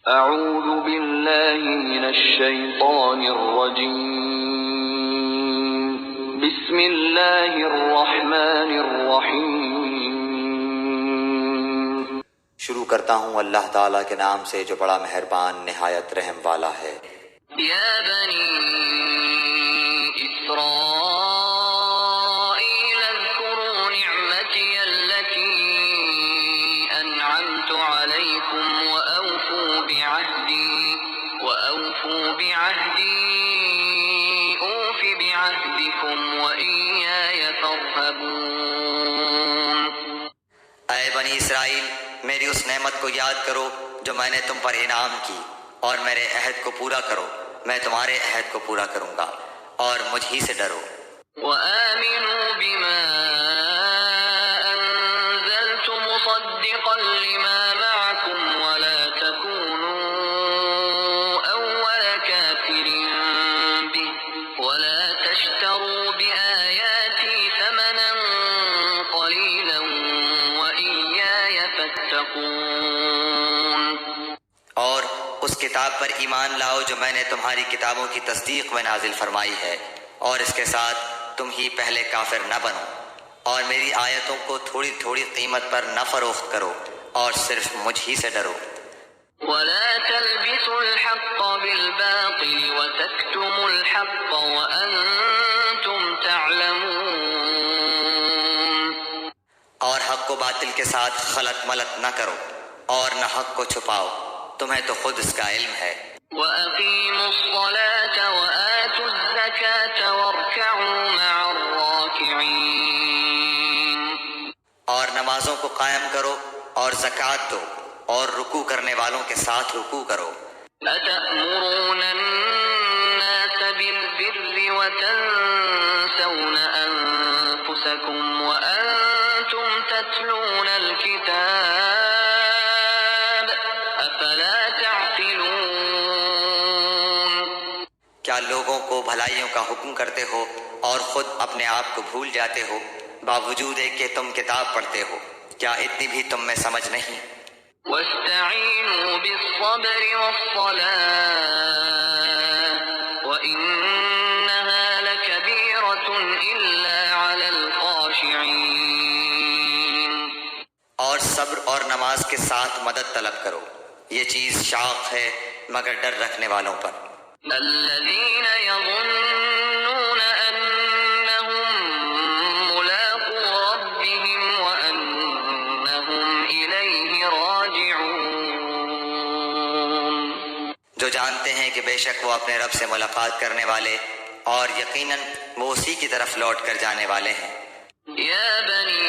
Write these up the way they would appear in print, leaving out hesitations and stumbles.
أعوذ بالله من الشيطان الرجيم بسم الله الرحمن الرحيم شروع کرتا ہوں اللہ تعالیٰ کے نام سے جو بڑا مہربان نہایت رحم والا ہے۔ يا بني إسرائيل اذكروا نعمتي التي أنعمت عليكم وأوفوا بعهدي أوف بعهدكم وإياي فارهبون۔ اے بنی اسرائیل، میری اس نعمت کو یاد کرو جو میں نے تم پر انعام کی، اور میرے عہد کو پورا کرو، میں تمہارے عہد کو پورا کروں گا، اور مجھ ہی سے ڈرو۔ وآمنوا بما أنزلت مصدقا لما معكم ولا تكونوا أول كافر به ولا تشتروا بآياتي ثمنا قليلا وإياي فاتقون۔ اور اس کتاب پر ایمان لاؤ جو میں نے تمہاری کتابوں کی تصدیق میں نازل فرمائی ہے، اور اس کے ساتھ تم ہی پہلے کافر نہ بنو، اور میری آیتوں کو تھوڑی تھوڑی قیمت پر نہ فروخت کرو، اور صرف مجھ ہی سے ڈرو۔ ولا تلبسوا الحق بالباطل وتكتموا الحق وأنتم تعلمون۔ اور حق کو باطل کے ساتھ خلط ملط نہ کرو، اور نہ حق کو چھپاؤ، تمہیں تو خود اس کا علم ہے۔ وأقيموا الصلاة وآتوا الزكاة واركعوا مع الراكعين۔ اور نمازوں کو قائم کرو اور زکوٰۃ دو، اور رکوع کرنے والوں کے ساتھ رکوع کرو۔ أتأمرون الناس بالبر وتنسون أنفسكم وأنتم تتلون الكتاب أفلا تعقلون۔ کیا لوگوں کو بھلائیوں کا حکم کرتے ہو اور خود اپنے آپ کو بھول جاتے ہو، باوجود ہے کہ تم کتاب پڑھتے ہو؟ کیا اتنی بھی تم میں سمجھ نہیں؟ واستعینوا بالصبر والصلاة وإنها لكبيرة إلا على الخاشعين۔ اور صبر اور نماز کے ساتھ مدد طلب کرو، یہ چیز شاق ہے مگر ڈر رکھنے والوں پر۔ الذين يظنون أنهم ملاقو ربهم وأنهم إليه راجعون۔ جو جانتے ہیں کہ بے شک وہ اپنے رب سے ملاقات کرنے والے اور یقیناً وہ اسی کی طرف لوٹ کر جانے والے ہیں۔ يا بني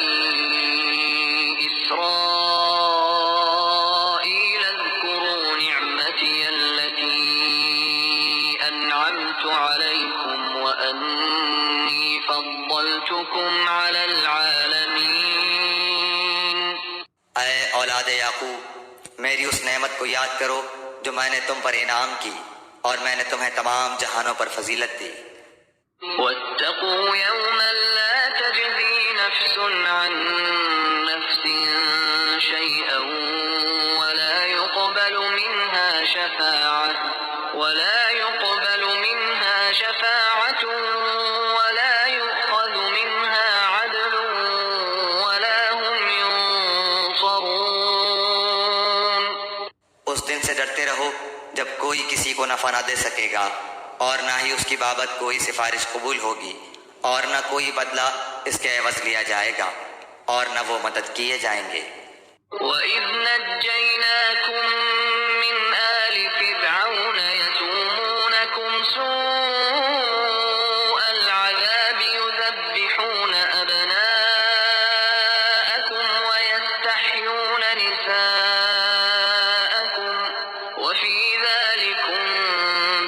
إسرائيل اذكروا نعمتي التي أنعمت عليكم وأني فضلتكم على العالمين۔ اے اولاد یعقوب، میری اس نعمت کو یاد کرو جو میں نے تم پر انعام کی، اور میں نے تمہیں تمام جہانوں پر فضیلت دی۔ واتقوا يوما لا تجزي نفس عن نفس شيئا ولا يقبل منها شفاعة ولا يؤخذ منها عدل ولا هم ينصرون۔ اس دن سے ڈرتے رہو جب کوئی کسی کو نفع نہ دے سکے گا، اور نہ ہی اس کی بابت کوئی سفارش قبول ہوگی، اور نہ کوئی بدلہ اس کے عوض لیا جائے گا، اور نہ وہ مدد کیے جائیں گے۔ وَإِذْ نَجَّيْنَاكُمْ مِنْ آلِ فِرْعَوْنَ يَسُومُونَكُمْ سُوءَ الْعَذَابِ يُذَبِّحُونَ أَبْنَاءَكُمْ وَيَسْتَحْيُونَ نِسَاءَكُمْ وَفِي ذَلِكُمْ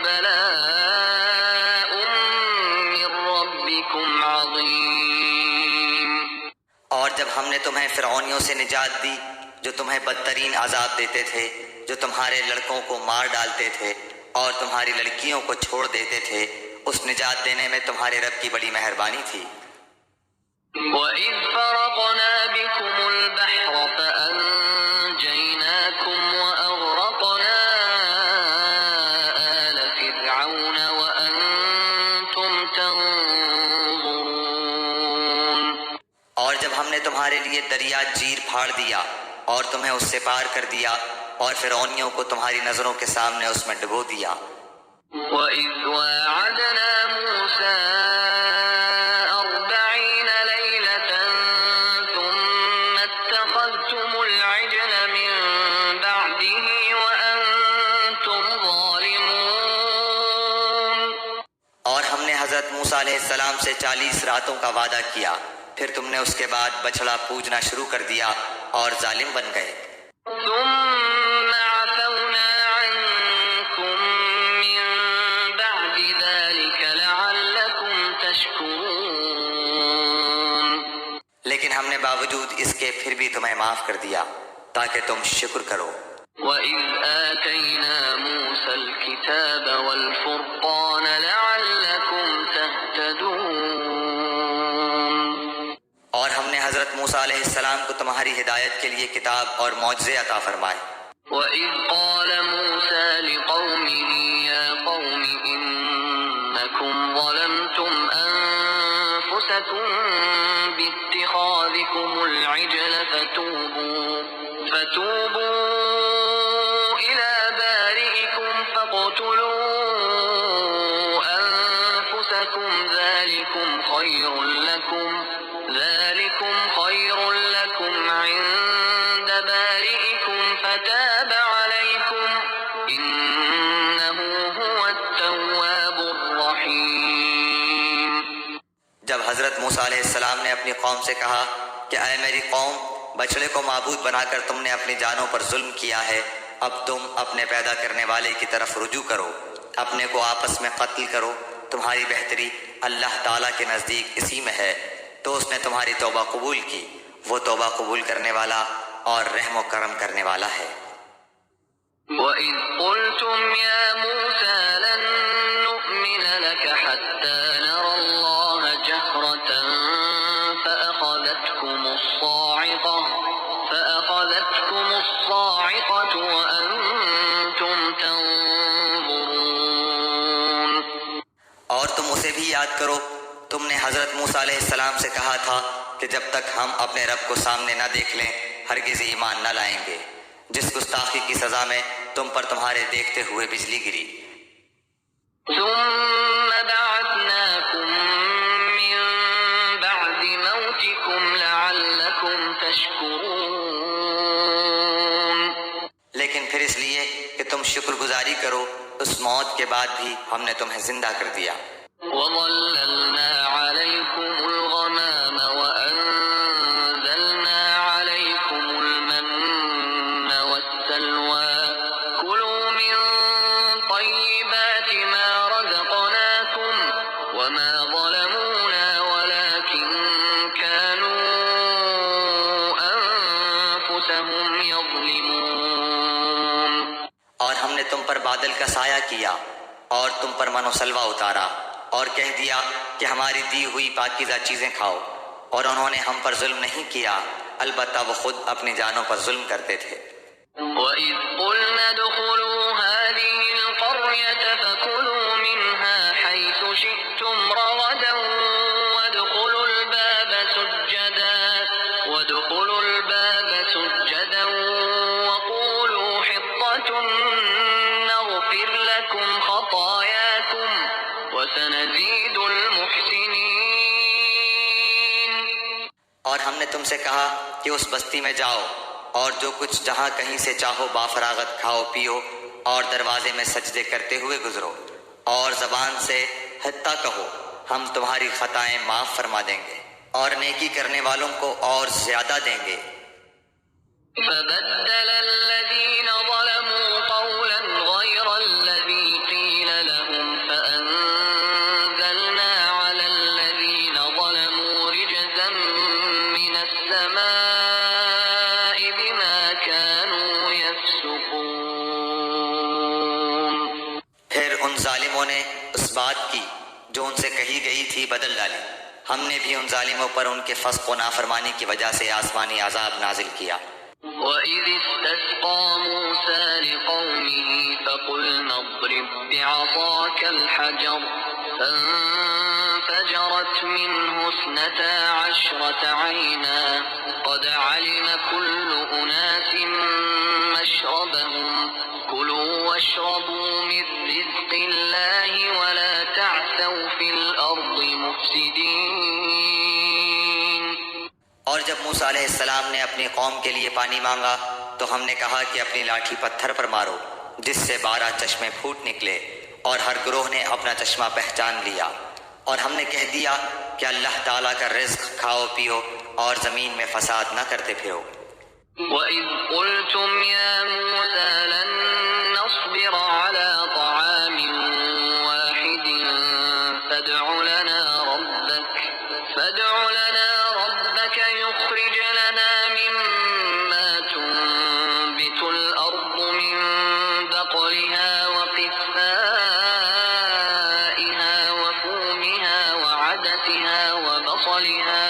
بَلَاءٌ مِّن رَّبِّكُمْ عَظِيمٌ۔ اور جب ہم نے تمہیں فرعونیوں سے نجات دی جو تمہیں بدترین عذاب دیتے تھے، جو تمہارے لڑکوں کو مار ڈالتے تھے اور تمہاری لڑکیوں کو چھوڑ دیتے تھے، اس نجات دینے میں تمہارے رب کی بڑی مہربانی تھی۔ وَإِذْ فَرَقْنَا بِكُمُ الْبَحْرَ فَأَنْجَيْنَاكُمْ وَأَغْرَقْنَا نے تمہارے لیے دریا چیر پھاڑ دیا اور تمہیں اس سے پار کر دیا اور فرعونیوں کو تمہاری نظروں کے سامنے اس میں ڈبو دیا۔ وَإِذْ وَاعَدْنَا مُوسَىٰ 40 لَيْلَةً ثُمَّ اتَّخَذْتُمُ الْعِجْلَ مِن بَعْدِهِ وَأَنتُمْ ظَالِمُونَ۔ اور ہم نے حضرت موسیٰ علیہ السلام سے 40 راتوں کا وعدہ کیا، پھر تم نے اس کے بعد بچڑا پوجنا شروع کر دیا اور ظالم بن گئے۔ ثُمَّ عَفَوْنَا عَنكُم مِّن بَعْدِ ذَلِكَ لَعَلَّكُمْ تَشْكُرُونَ۔ لیکن ہم نے باوجود اس کے پھر بھی تمہیں معاف کر دیا تاکہ تم شکر کرو۔ وَإِذْ آتَيْنَا مُوسَى الْكِتَابَ وَالْفُرْقَانَ لَعَلَّكُمْ تَهْتَدُونَ۔ اور ہم نے حضرت موسیٰ علیہ السلام کو تمہاری ہدایت کے لیے کتاب اور معجزے عطا فرمائے۔ وَإِذْ قَالَ مُوسَى لِقَوْمِهِ يَا قَوْمِ إِنَّكُمْ ظَلَمْتُمْ أَنفُسَكُمْ بِاتِّخَاذِكُمُ الْعِجْلَ فتوبوا إِلَى بَارِئِكُمْ فَاقْتُلُوا أَنفُسَكُمْ ذَلِكُمْ خَيْرٌ لَكُمْ عِندَ بَارِئِكُمْ فَتَابَ عَلَيْكُمْ إِنَّهُ هُوَ التَّوَّابُ الرَّحِيمُ۔ جب حضرت موسیٰ علیہ السلام نے اپنی قوم سے کہا کہ اے میری قوم، بچڑے کو معبود بنا کر تم نے اپنی جانوں پر ظلم کیا ہے، اب تم اپنے پیدا کرنے والے کی طرف رجوع کرو، اپنے کو آپس میں قتل کرو، تمہاری بہتری اللہ تعالیٰ کے نزدیک اسی میں ہے، تو اس نے تمہاری توبہ قبول کی، وہ توبہ قبول کرنے والا اور رحم و کرم کرنے والا ہے۔ وَإِذْ قُلْتُمْ يَا مُوسَىٰ لَن نُّؤْمِنَ لَكَ حَتَّىٰ نَرَى اللَّهَ جَهْرَةً فَأَخَذَتْكُمُ الصَّاعِقَةُ وَأَنتُمْ تَنظُرُونَ۔ اور تم اسے بھی یاد کرو، تم نے حضرت موسیٰ علیہ السلام سے کہا تھا کہ جب تک ہم اپنے رب کو سامنے نہ دیکھ لیں ہرگز ایمان نہ لائیں گے، جس گستاخی کی سزا میں تم پر تمہارے دیکھتے ہوئے بجلی گری۔ ثُمَّ بَعَثْنَاكُم مِّن بَعْدِ مَوْتِكُمْ لَعَلَّكُمْ تَشْكُرُونَ۔ لیکن پھر اس لیے کہ تم شکر گزاری کرو، اس موت کے بعد بھی ہم نے تمہیں زندہ کر دیا۔ وَظَلَّلْنَا عَلَيْكُمُ الْغَمَامَ وَأَنزَلْنَا عَلَيْكُمُ الْمَنَّ وَالسَّلْوَىٰ كُلُوا مِن طَيِّبَاتِ مَا رَزَقْنَاكُمْ وَمَا ظَلَمُونَا وَلَٰكِن كَانُوا أَنفُسَهُمْ يَظْلِمُونَ۔ اور ہم نے تم پر بادل کا سایہ کیا اور تم پر من و سلوہ اتارا اور کہہ دیا کہ ہماری دی ہوئی پاکیزہ چیزیں کھاؤ، اور انہوں نے ہم پر ظلم نہیں کیا، البتہ وہ خود اپنی جانوں پر ظلم کرتے تھے۔ وَإِذْ قُلْنَا ادْخُلُوا هَٰذِهِ الْقَرْيَةَ فَكُلُوا مِنْهَا حَيْثُ شِئْتُمْ رَغَدًا وَادْخُلُوا الْبَابَ سُجَّدًا وَقُولُوا حِطَّةٌ نَّغْفِرْ لَكُمْ خَطَايَاكُمْ وَسَنَزِيدُ الْمُحْسِنِينَ۔ اور ہم نے تم سے کہا کہ اس بستی میں جاؤ اور جو کچھ جہاں کہیں سے چاہو بافراغت کھاؤ پیو اور دروازے میں سجدے کرتے ہوئے گزرو، اور زبان سے حتیٰ کہو، ہم تمہاری خطائیں معاف فرما دیں گے اور نیکی کرنے والوں کو اور زیادہ دیں گے۔ فَبَدَّلَ الَّذِينَ ظَلَمُوا قَوْلًا غَيْرَ الَّذِي قِيلَ لَهُمْ فَأَنزَلْنَا عَلَى الَّذِينَ ظَلَمُوا رِجْزًا مِّنَ السَّمَاءِ بِمَا كَانُوا يَفْسُقُونَ۔ پھر ان ظالموں نے اس بات کی جو ان سے کہی گئی تھی بدل ڈالی، ہم نے بھی ان ظالموں پر ان کے فسق و نافرمانی کی وجہ سے آسمانی عذاب نازل کیا۔ وَإِذِ اسْتَسْقَىٰ مُوسَىٰ لِقَوْمِهِ فَقُلْنَا اضْرِب بِّعَصَاكَ الْحَجَرَ فانفجرت منه 12 عينا قد علم كل أناس مشربهم كلوا واشربوا من رزق الله ولا تعثوا في الأرض مفسدين. اور جب موسیٰ علیہ السلام نے اپنی قوم کے لیے پانی مانگا تو ہم نے کہا کہ اپنی لاٹھی پتھر پر مارو، جس سے 12 چشمے پھوٹ نکلے، اور ہر گروہ نے اپنا چشمہ پہچان لیا. اور ہم نے کہہ دیا کہ اللہ تعالیٰ کا رزق کھاؤ پیو اور زمین میں فساد نہ کرتے پھرو. وَإِذْ قُلْتُمْ يَا مُوسَى لَن نَّصْبِرَ عَلَى طَعَامٍ وَاحِدٍ فَادْعُ لَنَا رَبَّكَ يُخْرِجْ لَنَا مِمَّا تُنبِتُ الْأَرْضُ مِن بَقْلِهَا وَقِثَّائِهَا وَفُومِهَا وَعَدَسِهَا وَبَصَلِهَا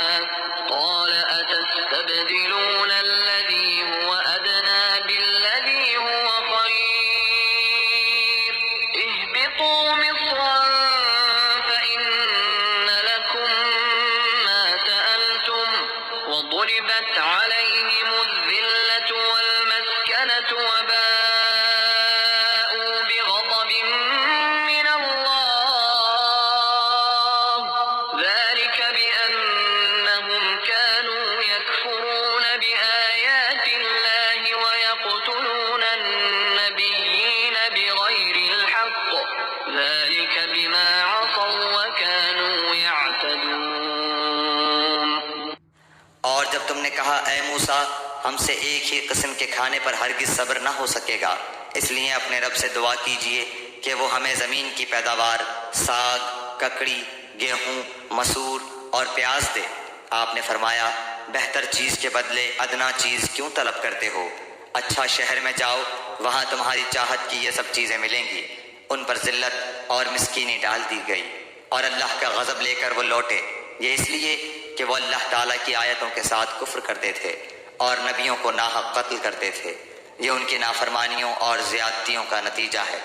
قَالَ أَتَسْتَبْدِلُونَ الَّذِي هُوَ أَدْنَىٰ بِالَّذِي هُوَ خَيْرٌ اهْبِطُوا مِصْرًا فَإِنَّ لَكُم مَّا سَأَلْتُمْ وَضُرِبَتْ عَلَيْهِمُ الذِّلَّةُ وَالْمَسْكَنَةُ وَبَاءُوا بِغَضَبٍ مِّنَ اللَّهِ ذَٰلِكَ بِأَنَّهُمْ كَانُوا يَكْفُرُونَ بِآيَاتِ اللَّهِ وَيَقْتُلُونَ النَّبِيِّينَ بِغَيْرِ الْحَقِّ ذَٰلِكَ بِمَا عَصَوا وَّكَانُوا يَعْتَدُونَ. اور جب تم نے کہا اے موسیٰ ہم سے ایک ہی قسم کے کھانے پر ہرگز صبر نہ ہو سکے گا، اس لیے اپنے رب سے دعا کیجئے کہ وہ ہمیں زمین کی پیداوار ساگ، ککڑی، گیہوں، مسور اور پیاز دے. آپ نے فرمایا بہتر چیز کے بدلے ادنا چیز کیوں طلب کرتے ہو؟ اچھا شہر میں جاؤ، وہاں تمہاری چاہت کی یہ سب چیزیں ملیں گی. ان پر ذلت اور مسکینی ڈال دی گئی اور اللہ کا غضب لے کر وہ لوٹے، یہ اس لیے کہ وہ اللہ تعالیٰ کی آیتوں کے ساتھ کفر کرتے تھے اور نبیوں کو ناحق قتل کرتے تھے. یہ ان کی نافرمانیوں اور زیادتیوں کا نتیجہ ہے.